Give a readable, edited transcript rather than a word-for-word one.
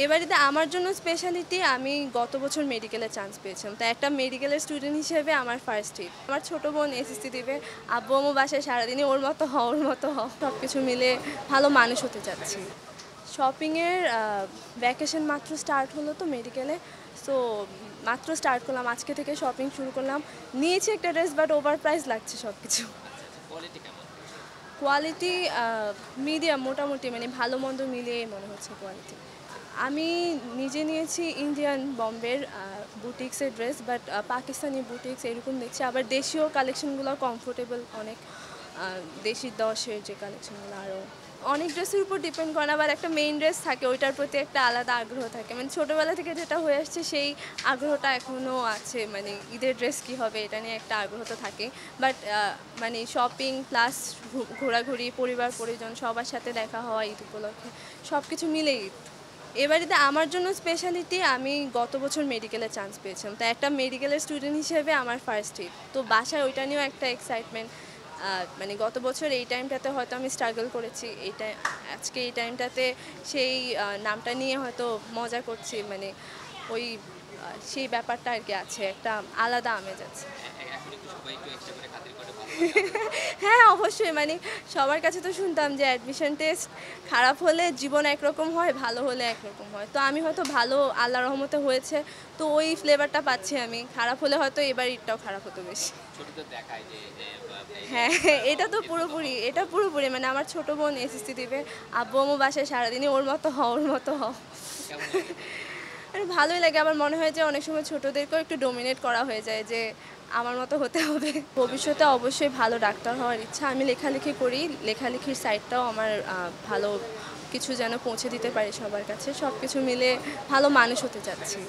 এবারেতে আমার জন্য স্পেশালিটি আমি গত বছর মেডিকেলে চান্স পেয়েছিলাম। তাই একটা মেডিকেলের স্টুডেন্ট হিসেবে আমার ফার্স্ট হিট। আমার ছোট বোন এসএসসি দিবে। আব্বু আম্মু বাসায় সারাদিনই ওর মতো হও, ওর মতো হও। সবকিছু মিলে ভালো মানুষ হতে চাচ্ছি। শপিংয়ের ভ্যাকেশন মাত্র স্টার্ট হলো তো মেডিকেলে। সো মাত্র স্টার্ট করলাম। আজকে থেকে শপিং শুরু করলাম। নিয়েছি একটা ড্রেস বাট ওভার প্রাইস লাগছে সবকিছু। কোয়ালিটি কেমন? কোয়ালিটি মিডিয়াম মোটামুটি মানে ভালো মন্দ মিলিয়ে মনে হচ্ছে কোয়ালিটি। আমি নিজে নিয়েছি ইন্ডিয়ান বম্বের বুটিক্সের ড্রেস বাট পাকিস্তানি বুটিক্স এরকম দেখছি। আবার দেশীয় কালেকশনগুলো কমফোর্টেবল অনেক। দেশি 10-এর যে কালেকশনগুলো আরও অনেক ড্রেসের উপর ডিপেন্ড করে। আবার একটা মেইন ড্রেস থাকে ওইটার প্রতি একটা আলাদা আগ্রহ থাকে, মানে ছোটোবেলা থেকে যেটা হয়ে আসছে সেই আগ্রহটা এখনও আছে। মানে ঈদের ড্রেস কী হবে এটা নিয়ে একটা আগ্রহ তো থাকে। বাট মানে শপিং প্লাস ঘোরাঘুরি পরিবার পরিজন সবার সাথে দেখা হওয়া ঈদ উপলক্ষে সব কিছু মিলেই ঈদ। এবারেতে আমার জন্য স্পেশালিটি আমি গত বছর মেডিকেলে চান্স পেয়েছিলাম। তাই একটা মেডিকেলের স্টুডেন্ট হিসেবে আমার ফার্স্ট হিট। তো বাসায় ওইটা নিয়েও একটা এক্সাইটমেন্ট। মানে গত বছর এই টাইমটাতে হয়তো আমি স্ট্রাগল করেছি, আজকে এই টাইমটাতে সেই নামটা নিয়ে হয়তো মজা করছি। মানে ওই সেই ব্যাপারটা আর কি আছে, একটা আলাদা আমেজ আছে। এখন একটু সবাই একটু এক্সট্রা করে খাতির করে ভালোবাসে হ্যাঁ অবশ্যই, মানে সবার কাছে তো শুনতাম যে অ্যাডমিশন টেস্ট খারাপ হলে জীবন একরকম হয়, ভালো হলে একরকম হয়। তো আমি হয়তো ভালো আল্লাহর রহমতে হয়েছে, তো ওই ফ্লেভারটা পাচ্ছি আমি। খারাপ হলে হয়তো এবার ঈদটাও খারাপ হতো বেশি। ছোটদের দেখায় যে হ্যাঁ এটা তো পুরোপুরি মানে আমার ছোট বোন এসএসসি দিবে। আব্বু আম্মু বাসায় সারাদিনই ওর মতো হও, ওর মতো হও। কেমন লাগে? মানে ভালোই লাগে। আমার মনে হয় যে অনেক সময় ছোটদেরকেও একটু ডোমিনেট করা হয়ে যায় যে আমার মতো হতে হবে। ভবিষ্যতে অবশ্যই ভালো ডাক্তার হওয়ার ইচ্ছা। আমি লেখালেখি করি, লেখালেখির সাইডটাও আমার ভালো কিছু যেন পৌঁছে দিতে পারি সবার কাছে। সব কিছু মিলে ভালো মানুষ হতে চাচ্ছি।